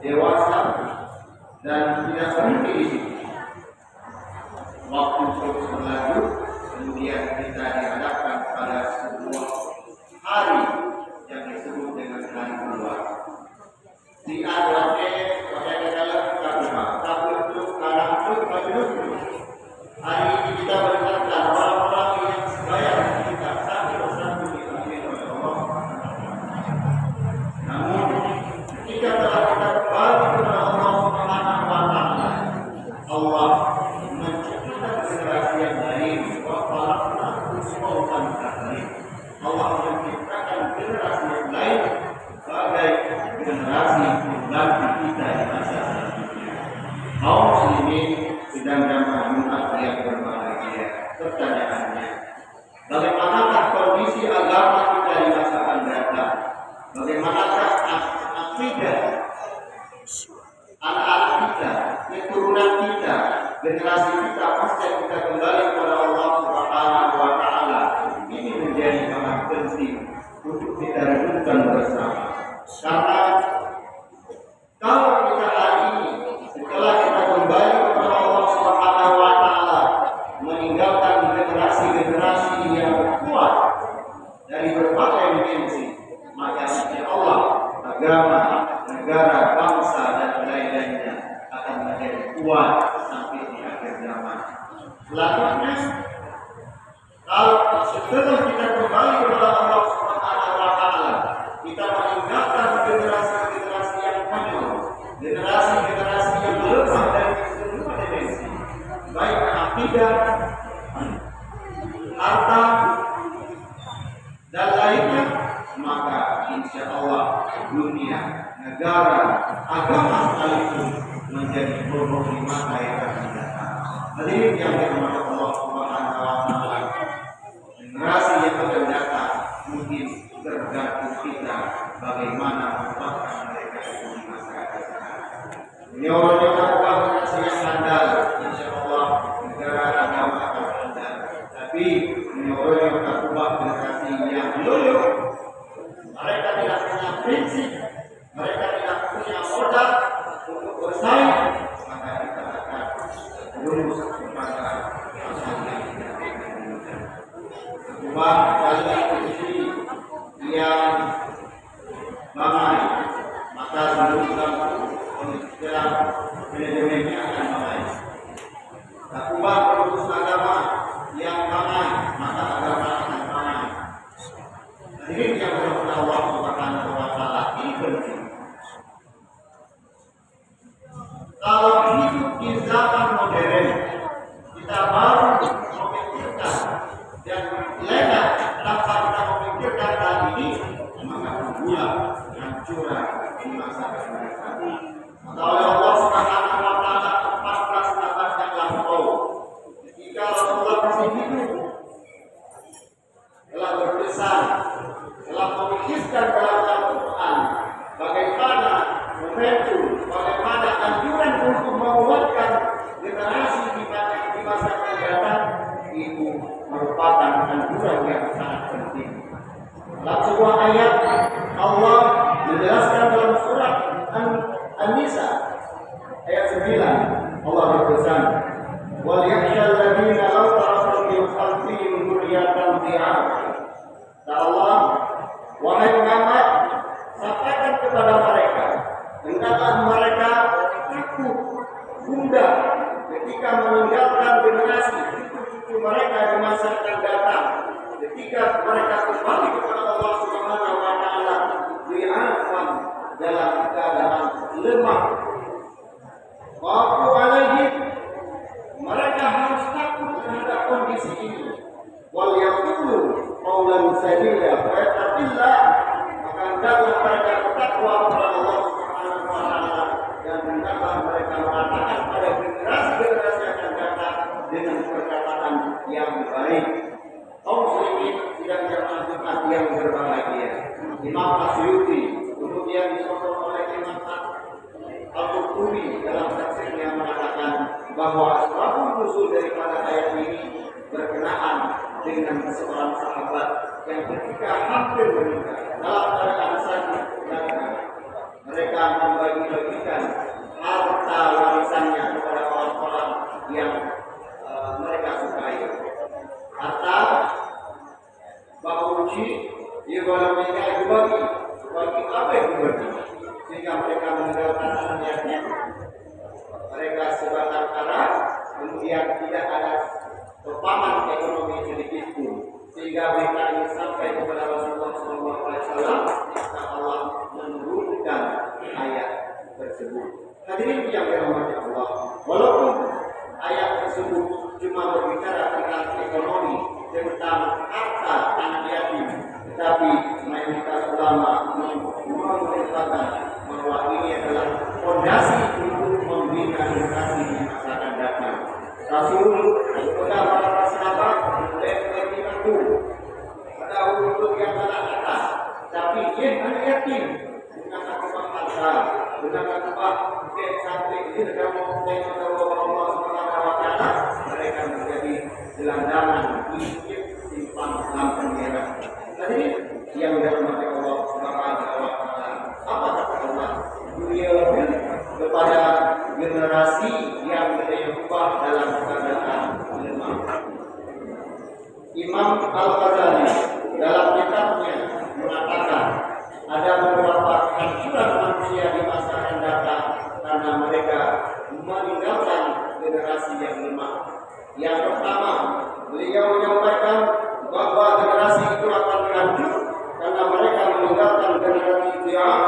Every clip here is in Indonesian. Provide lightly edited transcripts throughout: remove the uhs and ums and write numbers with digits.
dewasa dan tidak berhenti di situ. Waktu terus berlanjut, kemudian kita dihadapkan pada sebuah hari yang disebut dengan hari keluar. Di awalnya pada dalam tapi untuk karena hari ini kita melihatkan orang-orang yang sebaya kita satu diambil oleh Allah. Namun ketika telah kita kembali kepada Allah Subhanahu wa Ta'ala, Allah menciptakan generasi yang lain. Allah menciptakan generasi yang lain sebagai generasi pengganti kita di masa selanjutnya. Kaum muslimin sedang jamaah Jumat yang berbahagia. Pertanyaannya, bagaimanakah kondisi agama kita di masa akan datang? Bagaimanakah akidah anak-anak kita, keturunan kita, generasi kita pasca kita kembali kepada Allah Subhanahu wa Ta'ala? Ini menjadi sangat penting untuk kita renungkan bersama. Karena kalau kita hari ini setelah kita kembali kepada Allah Subhanahu wa Ta'ala meninggalkan generasi-generasi yang kuat dari berbagai dimensi, maka insya Allah agama, negara, bangsa dan lain-lainnya akan menjadi kuat sampai di akhir zaman. Selanjutnya, kalau setelah kita kembali kepada Allah Subhanahu wa Ta'ala, kita meninggalkan generasi-generasi yang konyol, generasi-generasi yang lemah dari semua dimensi, baik akidah, harta, dan lainnya, maka insya Allah dunia, negara, agama sekalipun menjadi bodoh di masa yang akan datang. Hadirin yang dirahmati Allah Subhanahu wa Ta'ala, generasi yang akan datang mungkin tergantung kita bagaimana membuatkan mereka itu di masa akan datang. Nyonya generasi yang handal, insya Allah negara agama akan handal. Tapi nyonya generasi yang loyo, mereka tidak punya prinsip, mereka tidak punya modal untuk bersaing, maka kita akan lulus kepada masalah yang tidak diinginkan. Kedua, dalam kondisi yang bangai, maka menurutkan kondisi manajemennya akan bangai. Kedua, kondisi agama yang bangai, maka agama akan bangai. Ini yang berkata Allah Subhanahu wa Ta'ala, ini penting. Kalau hidup di zaman modern, kita baru memikirkan dan lena tanpa kita memikirkan hal ini, maka pula hancuran di masa akan datang. Maka oleh Allah Subhanahu wa Ta'ala 14 abad yang lampau, ketika Rasulullah masih hidup, telah berpesan, telah memikirkan dalam Al-Quran bagaimana momentum, bagaimana anjuran untuk menguatkan generasi di masa akan datang, itu merupakan anjuran yang sangat penting. Dalam sebuah ayat Allah menjelaskan dalam surat An-Nisa ayat 9, Allah berpesan, "Wal yakhshal ladzina law taraku min khalfihim dzurriyyatan dhi'afan." Allah, wahai Muhammad, sampaikan kepada mereka, hendaklah mereka takut, gundah ketika meninggalkan generasi cucu mereka di masa akan datang, ketika mereka kembali kepada Allah Subhanahu wa Ta'ala di'afan dalam keadaan lemah. Waktu alaihim, mereka harus takut terhadap kondisi ini. Wal yaqulu qawlan sadida wa yattaqillah, maka hendaklah mereka bertakwa kepada Allah Subhanahu wa Ta'ala dan hendaklah mereka mengatakan pada generasi-generasi yang akan datang dengan perkataan yang baik. Kaum muslimin sidang jamaah Jumat yang berbahagia, Imam Asyuti kemudian disokong oleh Imam Al-Qurtubi dalam tafsirnya mengatakan bahwa asbabun nuzul daripada ayat ini berkenaan dengan seorang sahabat yang ketika hampir meninggal dalam keadaan sakit dan mereka membagi-bagikan mereka meninggalkan anak yatim, mereka sebatang kara, kemudian tidak ada topangan ekonomi sedikit pun, sehingga berita ini sampai kepada Rasulullah SAW. Maka Allah menurunkan ayat tersebut. Hadirin yang dirahmati Allah, walaupun ayat tersebut cuma berbicara tentang ekonomi, tentang harta anak yatim, tetapi mayoritas ulama mengatakan bahwa ini adalah fondasi untuk membina generasi di masa akan datang. Rasul kepada para sahabat mulai itu pada untuk yang atas, tapi dia anak yatim dengan akibat harta, dengan akibat sampai ini dalam Allah Subhanahu wa Ta'ala, mereka menjadi gelandangan hidup simpan dalam penjara. Tadi yang dirahmati Allah Subhanahu wa Ta'ala, apa kata Allah? Beliau kepada generasi yang berubah dalam keadaan lemah. Imam Al-Ghazali dalam kitabnya mengatakan ada beberapa kehancuran manusia di masa akan datang karena mereka meninggalkan generasi yang lemah. Yang pertama, beliau menyampaikan bahwa generasi itu akan hancur karena mereka meninggalkan generasi yang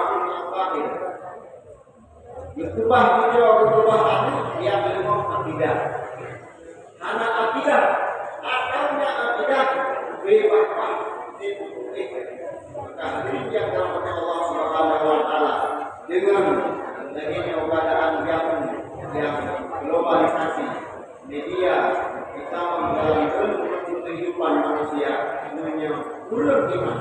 akhir. Berubah anak yang lemah akidah. Anak akidah, adanya akidah bebas maka ini yang dirahmati Allah Subhanahu wa Ta'ala dengan adanya keadaan yang globalisasi media kita mengalami kehidupan manusia semuanya ulur iman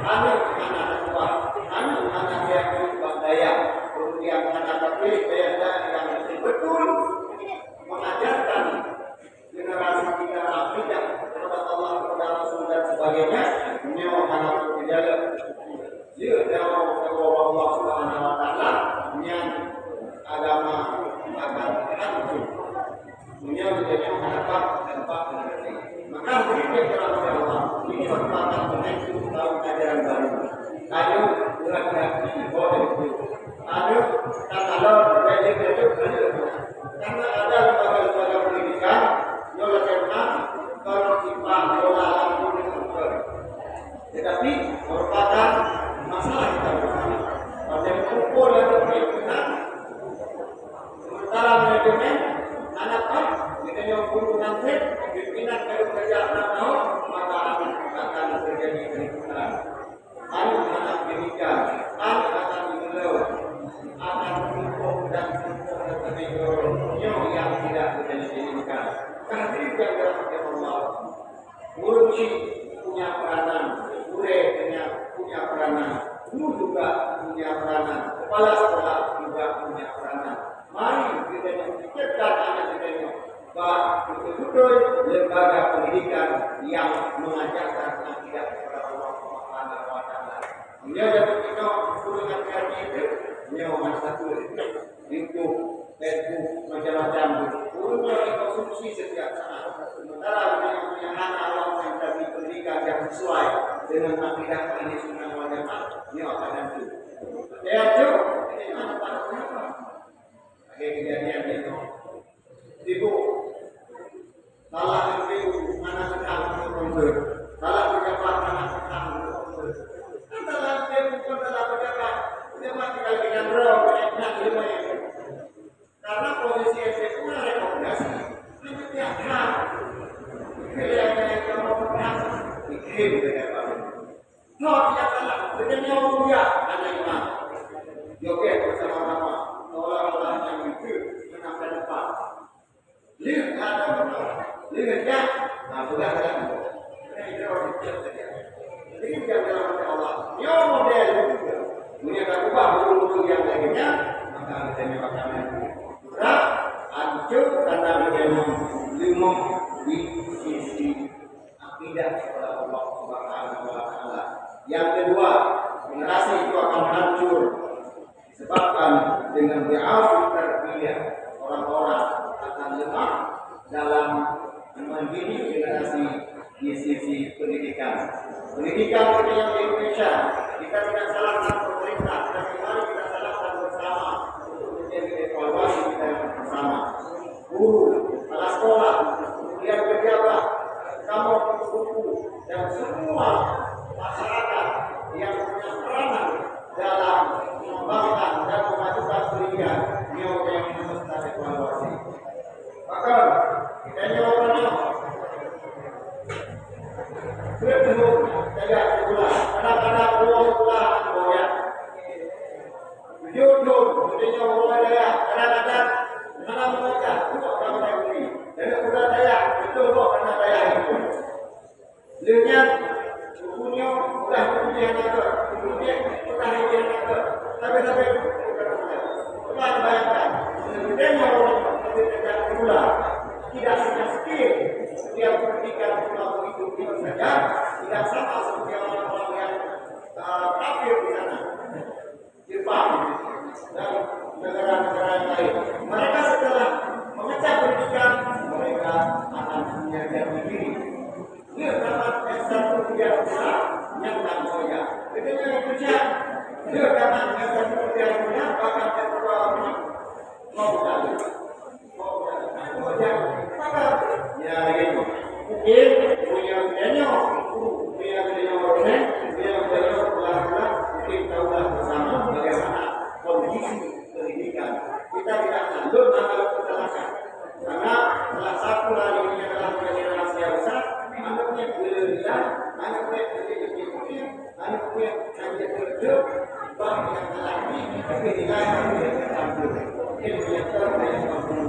anak tua anak yang berdaya kemudian anak terpilih daya yang betul mengajarkan generasi kita akidah kepada Allah kepada Rasul dan sebagainya nyawa anak berjaga dia nyawa Allah Subhanahu wa Ta'ala yang agama akan hancur dunia menjadi tempat mengerti. Maka berikut dalam Allah ini merupakan momentum tahun ajaran baru. Ayo berhati-hati boleh itu. Ayo kalau belajar karena ada lembaga-lembaga pendidikan yang SMA kalau kita bola langsung diukur. Tetapi merupakan masalah kita bersama. Pada mengukur dan berkeyakinan sementara manajemen anak kita yang guru nanti pimpinan kalau kerja 6 tahun maka akan terjadi keributan. Anak demikian, anak akan digelar, akan kumpul dan yang tidak diinginkan. Karena itu yang dirahmati Allah. Guru punya peranan, guru punya peranan, guru juga punya peranan, kepala sekolah juga punya peranan. Mari kita memikirkan anak kita bahwa betul-betul lembaga pendidikan yang mengajarkan akidah kepada Allah Subhanahu wa Ta'ala. Dia dapat kita dengan hati itu, dia satu itu Facebook macam-macam punya konsumsi setiap saat. Sementara yang punya anak Allah yang tadi pendidikan yang sesuai dengan akidah ini sunnah wal jamaah, dia akan hancur. Dia hancur, ini anak-anak kenapa? Kayak kejadian itu sibuk salah itu anak sedang berkumpul salah pejabat anak sedang berkumpul salah dia bukan salah pejabat dia masih kali dengan roh banyak lima itu karena posisi itu rekomendasi itu tiap hal kelihatannya yang kamu berhasil dikirim dengan baru no tidak salah dengan nyawa dia anak imam joget bersama-sama seolah-olah yang itu menang depan. Lihat ya, nah sudah kan. Ini orang kecil saja. Jadi yang dalam Allah, nyawa model juga. Punya ubah bulu yang lainnya, maka kita nyawakan itu. Berat, hancur karena menjadi limau di sisi akidah kepada Allah Subhanahu wa Ta'ala. Yang kedua, generasi itu akan hancur disebabkan dengan bi'afu tarbiyah orang-orang akan lemah dalam mendidik generasi di sisi pendidikan. Pendidikan yang di Indonesia kita tidak salahkan pemerintah, tapi mari kita salahkan bersama negara-negara yang lain. Mereka setelah mengecap pendidikan, mereka akan punya jati diri. Dia dapat S1 dia punya yang tak mulia. Ketika Indonesia, dia dapat S1 dia punya bahkan kedua punya mau jadi, maka ya itu mungkin punya mungkin tahulah bersama bagaimana kondisi pendidikan. Kita tidak lanjut akan kesalahan karena salah satu hari ini adalah generasi yang besar. Anaknya berbeda, anaknya kecil-kecil, anaknya hanya kerja, bahkan yang lagi tapi tidak ada yang mungkin punya cara yang berbeda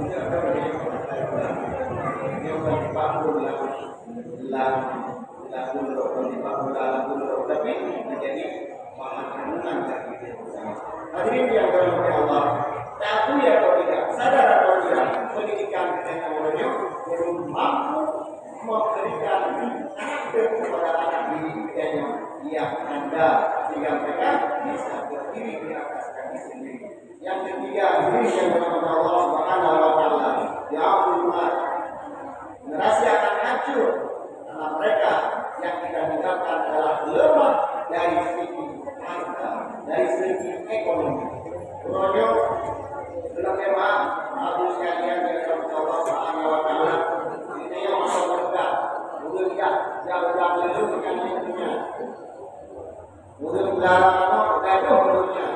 tapi menjadi bahan renungan bagi kita bersama. Hadirin yang dirahmati Allah, tahu ya atau tidak, sadar atau tidak, pendidikan teknologi belum mampu memberikan karakter kepada anak didiknya yang handal sehingga mereka bisa berdiri di atas kaki sendiri. Yang ketiga, ini yang dirahmati Allah Subhanahu wa taala, ya Allah, generasi akan hancur karena mereka yang kita tinggalkan adalah lemah dari segi harta, dari segi ekonomi. Semuanya dalam tema Abu sekalian dari Allah Subhanahu wa taala, ini yang masuk surga. Mungkin jauh-jauh lalu dengan dunia. Mungkin gaduh dunia.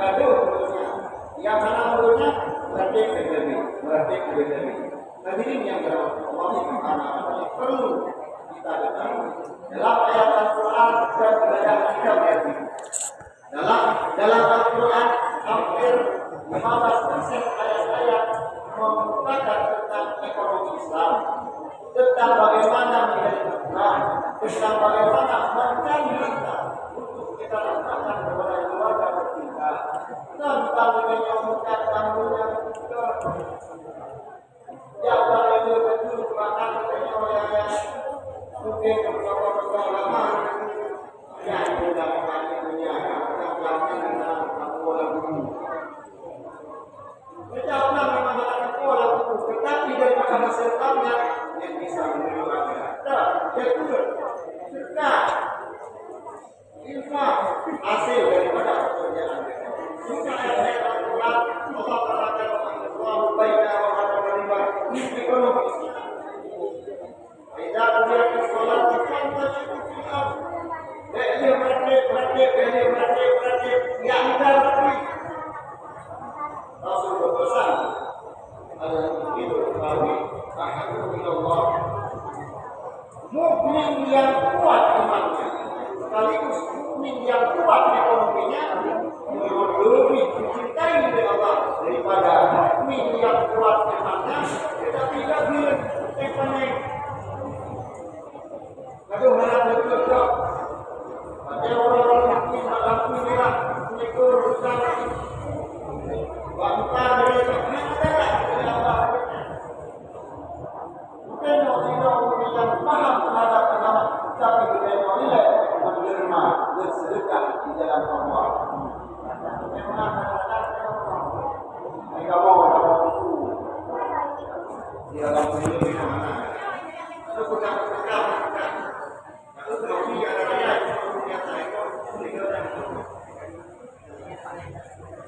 Gaduh dunia. Yang mana dunia merdeka berdiri. Hadirin yang dirahmati Allah Subhanahu wa taala, perlu kita ketahui dalam ayat Al-Quran dan belajar kita berarti dalam Al-Quran hampir 15% ayat-ayat mengungkapkan tentang ekonomi Islam, tentang bagaimana menjadi Islam, tentang bagaimana mencari harta untuk kita lakukan kepada keluarga kita, tentang menyambutkan tamunya kita. Ya Allah itu betul bahkan yang mungkin beberapa lama yang sudah mengalaminya yang melakukan dalam pola bumi. Kita Allah memang dalam pola bumi, tetapi daripada masalahnya yang bisa menyebabkan kita betul serta infak hasil daripada pekerjaan kita. Suka ayat Al-Quran Allah katakan Allah baiklah ekonomi. Tidak boleh bersolat bukan bersyukur. Dia merdeka, yang darah. Rasul berpesan, itu ketahui, alhamdulillah. Mukmin yang kuat imannya, sekaligus mukmin yang kuat ekonominya, lebih dicintai oleh Allah daripada mukmin yang kuat imannya tetapi lebih ekonomi. Aduh, harap betul-betul. Pada orang-orang mukmin alhamdulillah mengikut urusan bangsa mereka dari Allah. Bukan orang yang paham terhadap agama, tapi mereka nilai menerima bersedekah di dalam Allah. Memang mereka mau itu dia akan menjadi mana? Itu bukan itu tapi ada raya punya saya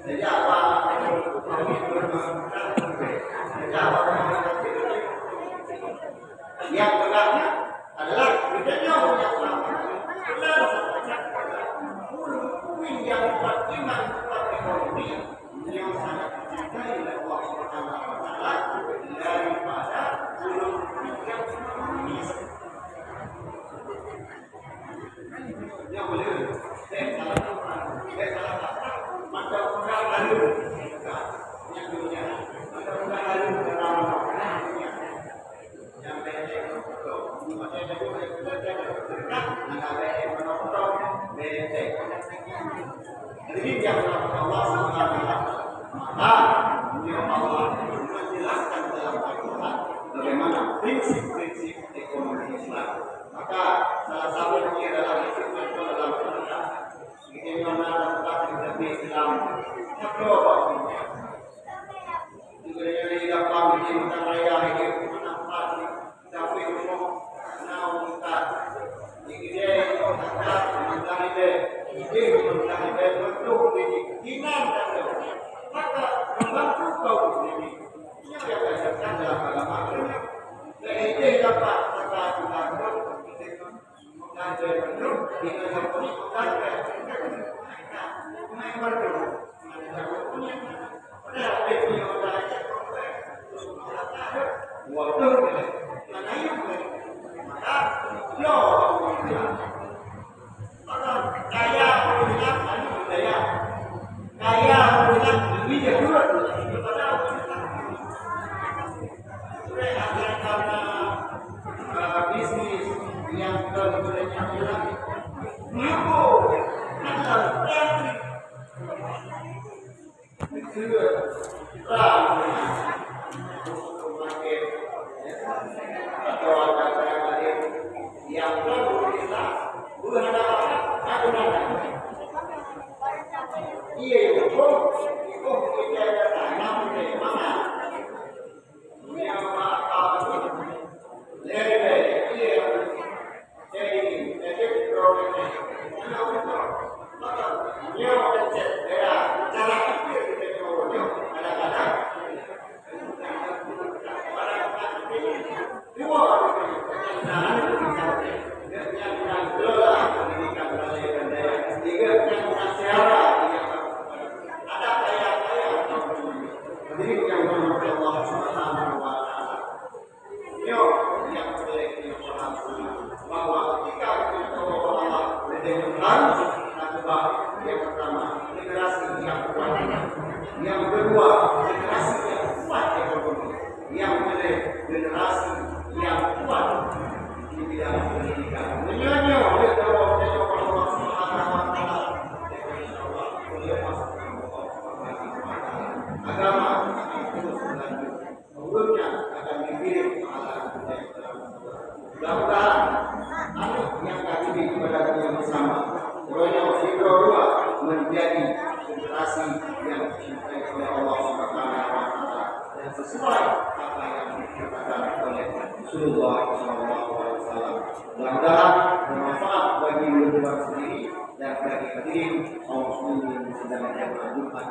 jadi apa? Yang benarnya adalah bedanya yang sama. Benar yang kuat iman kuat ekonomi yang sangat dicintai oleh Allah Subhanahu wa taala daripada belum yang yang boleh saya salah maka orang lalu yang dunia Coba juga dari dapat di tentang raya ini menampak tapi umum naungan ini dia kontak mengenai dia mengenai bentuk ini iman dan maka membantu kau ini yang diajarkan dalam agama dan ini dapat kata dilakukan dan bentuk dengan yang penuh dan bisnis yang yang kedua generasi yang kuat ekonomi, yang generasi yang kuat di bidang pendidikan. Menyanyi agama akan terus berlanjut, umurnya akan dikirim mudah-mudahan anak yang kami kepada yang bersama, Royal Figura menjadi generasi yang dicintai oleh Allah Subhanahu wa taala dan sesuai apa yang dikatakan oleh Rasulullah SAW. Mudah-mudahan bermanfaat bagi diri sendiri dan bagi hadirin kaum muslimin sedang menjalankan Jumat.